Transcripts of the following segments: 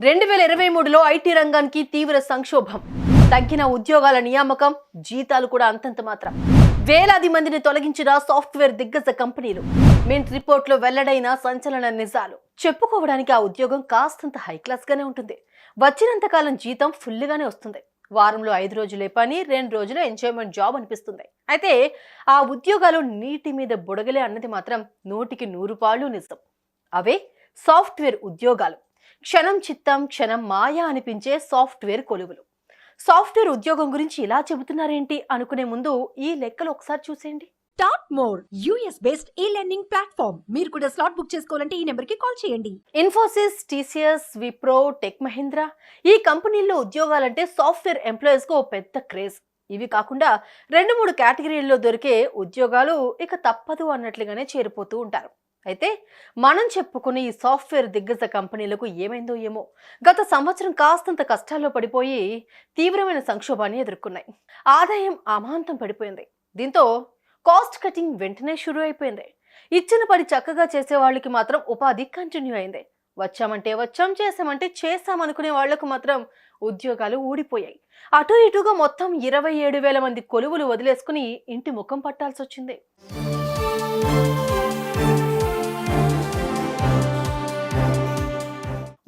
2023లో IT రంగానికి తీవ్ర సంక్షోభం. తగ్గిన ఉద్యోగాల నియామకం, జీతాలు కూడా అంతంత మాత్రం. వేలాది మందిని తొలగించిన సాఫ్ట్వేర్ దిగ్గజ కంపెనీలు. మింట్ రిపోర్ట్లో వెల్లడైన సంచలన నిజాలు. చెప్పుకోవడానికి ఆ ఉద్యోగం కాస్తంత హై క్లాస్ గానే ఉంటుంది. వచ్చినంత కాలం జీతం ఫుల్గానే వస్తుంది. వారంలో 5 రోజులే పని, 2 రోజులు ఎంజాయ్మెంట్ జాబ్ అనిపిస్తుంది. అయితే ఆ ఉద్యోగాలు నీటి మీద బుడగలే అన్నది మాత్రం 100కి 100 పాళ్ళు నిజం. అవే సాఫ్ట్వేర్ ఉద్యోగాలు. క్షణం చిత్తం క్షణం మాయ అనిపించే సాఫ్ట్వేర్ కొలువులు. సాఫ్ట్వేర్ ఉద్యోగం గురించి ఇలా చెబుతున్నారేంటి అనుకునే ముందు ఈ లెక్కలు ఒకసారి చూసేయండి. Top more US based e learning platform. మీరు కూడా స్లాట్ బుక్ చేసుకోవాలంటే ఈ నెంబర్ కి కాల్ చేయండి. ఇన్ఫోసిస్, టీసీఎస్, విప్రో, టెక్ మహీంద్రా ఈ కంపెనీల్లో ఉద్యోగాలంటే సాఫ్ట్వేర్ ఎంప్లాయీస్ కు ఓ పెద్ద క్రేజ్. ఇవి కాకుండా 2-3 కేటగిరీల్లో దొరికే ఉద్యోగాలు ఇక తప్పదు అన్నట్లుగానే చేరిపోతూ ఉంటారు. అయితే మనం చెప్పుకునే ఈ సాఫ్ట్వేర్ దిగ్గజ కంపెనీలకు ఏమైందో ఏమో, గత సంవత్సరం కాస్తంత కష్టాల్లో పడిపోయి తీవ్రమైన సంక్షోభాన్ని ఎదుర్కొన్నాయి. ఆదాయం అమాంతం పడిపోయింది. దీంతో కాస్ట్ కటింగ్ వెంటనే షురూ అయిపోయింది. ఇచ్చిన పని చక్కగా చేసే వాళ్ళకి మాత్రం ఉపాధి కంటిన్యూ అయింది. వచ్చామంటే వచ్చాం, చేసామంటే చేసామనుకునే వాళ్లకు మాత్రం ఉద్యోగాలు ఊడిపోయాయి. అటు ఇటుగా మొత్తం 27,000 మంది కొలువులు వదిలేసుకుని ఇంటి ముఖం పట్టాల్సి వచ్చింది.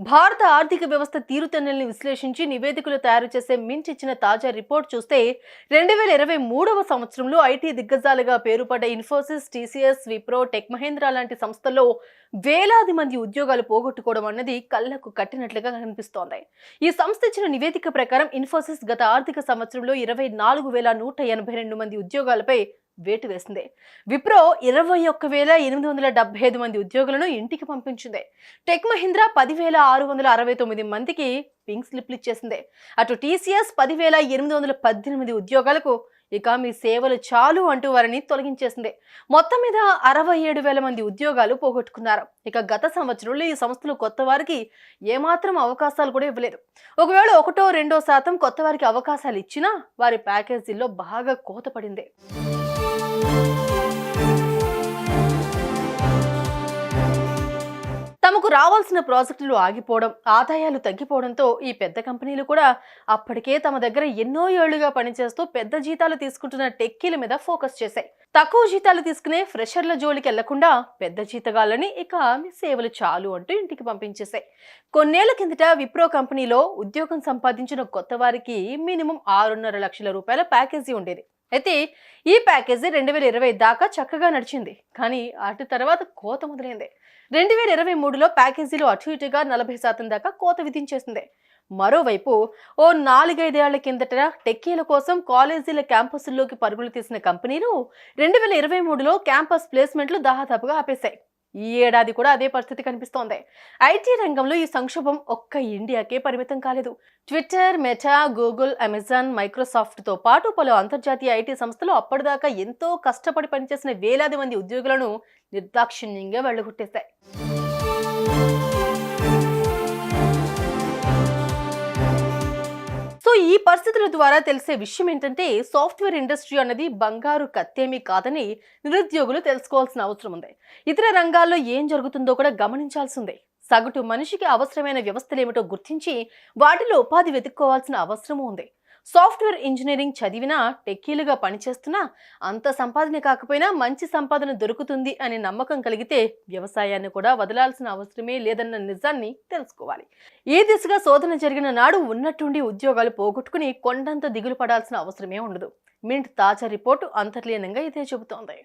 భారత ఆర్థిక వ్యవస్థ తీరుతెన్నుల్ని విశ్లేషించి నివేదికలు తయారు చేసే మింట్ ఇచ్చిన తాజా రిపోర్ట్ చూస్తే 2023వ సంవత్సరంలో ఐటీ దిగ్గజాలుగా పేరుపడ్డ ఇన్ఫోసిస్, టీసీఎస్, విప్రో, టెక్ మహీంద్రా లాంటి సంస్థల్లో వేలాది మంది ఉద్యోగాలు పోగొట్టుకోవడం అన్నది కళ్లకు కట్టినట్లుగా కనిపిస్తోంది. ఈ సంస్థ ఇచ్చిన నివేదిక ప్రకారం ఇన్ఫోసిస్ గత ఆర్థిక సంవత్సరంలో 24,182 మంది ఉద్యోగాలపై వేటు వేసింది. విప్రో 21,875 మంది ఉద్యోగులను ఇంటికి పంపించింది. టెక్ మహీంద్రా 10,669 మందికి పింక్ స్లిప్లు ఇచ్చేసింది. అటు టీసీఎస్ 10,818 ఉద్యోగాలకు ఇక మీ సేవలు చాలు అంటూ వారిని తొలగించేసింది. మొత్తం మీద 67,000 మంది ఉద్యోగాలు పోగొట్టుకున్నారు. ఇక గత సంవత్సరంలో ఈ సంస్థలు కొత్త వారికి ఏమాత్రం అవకాశాలు కూడా ఇవ్వలేదు. ఒకవేళ 1-2% కొత్త వారికి అవకాశాలు ఇచ్చినా వారి ప్యాకేజీల్లో బాగా కోత పడింది. తమకు రావాల్సిన ప్రాజెక్టులు ఆగిపోవడం, ఆదాయాలు తగ్గిపోవడంతో ఈ పెద్ద కంపెనీలు కూడా అప్పటికే తమ దగ్గర ఎన్నో ఏళ్లుగా పనిచేస్తూ పెద్ద జీతాలు తీసుకుంటున్న టెక్కీల మీద ఫోకస్ చేశాయి. తక్కువ జీతాలు తీసుకునే ఫ్రెషర్ల జోలికి వెళ్లకుండా పెద్ద జీతగాళ్ళని ఇక మీ సేవలు చాలు అంటూ ఇంటికి పంపించేశాయి. కొన్నేళ్ల కిందట విప్రో కంపెనీలో ఉద్యోగం సంపాదించిన కొత్త వారికి మినిమం 6.5 లక్షల రూపాయల ప్యాకేజీ ఉండేది. అయితే ఈ ప్యాకేజీ 2020 దాకా చక్కగా నడిచింది. కానీ అటు తర్వాత కోత మొదలైంది. 2023లో ప్యాకేజీలు అటు ఇటుగా 40% దాకా కోత విధించేసింది. మరోవైపు ఓ 4-5 ఏళ్ల కిందట టెక్కీల కోసం కాలేజీల క్యాంపస్ల్లోకి పరుగులు తీసిన కంపెనీలు 2023లో క్యాంపస్ ప్లేస్మెంట్లు దాదాపుగా ఆపేశాయి. ఈ ఏడాది కూడా అదే పరిస్థితి కనిపిస్తోంది. ఐటీ రంగంలో ఈ సంక్షోభం ఒక్క ఇండియాకే పరిమితం కాలేదు. ట్విట్టర్, మెటా, గూగుల్, అమెజాన్, మైక్రోసాఫ్ట్తో పాటు పలు అంతర్జాతీయ ఐటీ సంస్థలు అప్పటిదాకా ఎంతో కష్టపడి పనిచేసిన వేలాది మంది ఉద్యోగులను నిర్దాక్షిణ్యంగా వెళ్లగొట్టేశాయి. సో ఈ పరిస్థితుల ద్వారా తెలిసే విషయం ఏంటంటే సాఫ్ట్వేర్ ఇండస్ట్రీ అన్నది బంగారు కత్తేమీ కాదని నిరుద్యోగులు తెలుసుకోవాల్సిన అవసరం ఉంది. ఇతర రంగాల్లో ఏం జరుగుతుందో కూడా గమనించాల్సిందే. సగటు మనిషికి అవసరమైన వ్యవస్థలు ఏమిటో గుర్తించి వాటిలో ఉపాధి వెతుక్కోవాల్సిన అవసరము ఉంది. సాఫ్ట్వేర్ ఇంజనీరింగ్ చదివినా, టెక్కీలుగా పనిచేస్తున్నా అంత సంపాదన కాకపోయినా మంచి సంపాదన దొరుకుతుంది అనే నమ్మకం కలిగితే వ్యవసాయాన్ని కూడా వదలాల్సిన అవసరమే లేదన్న నిజాన్ని తెలుసుకోవాలి. ఈ దిశగా శోధన జరిగిన నాడు ఉన్నట్టుండి ఉద్యోగాలు పోగొట్టుకుని కొండంత దిగులు పడాల్సిన అవసరమే ఉండదు. మింట్ తాజా రిపోర్టు అంతర్లీనంగా ఇదే చెబుతోంది.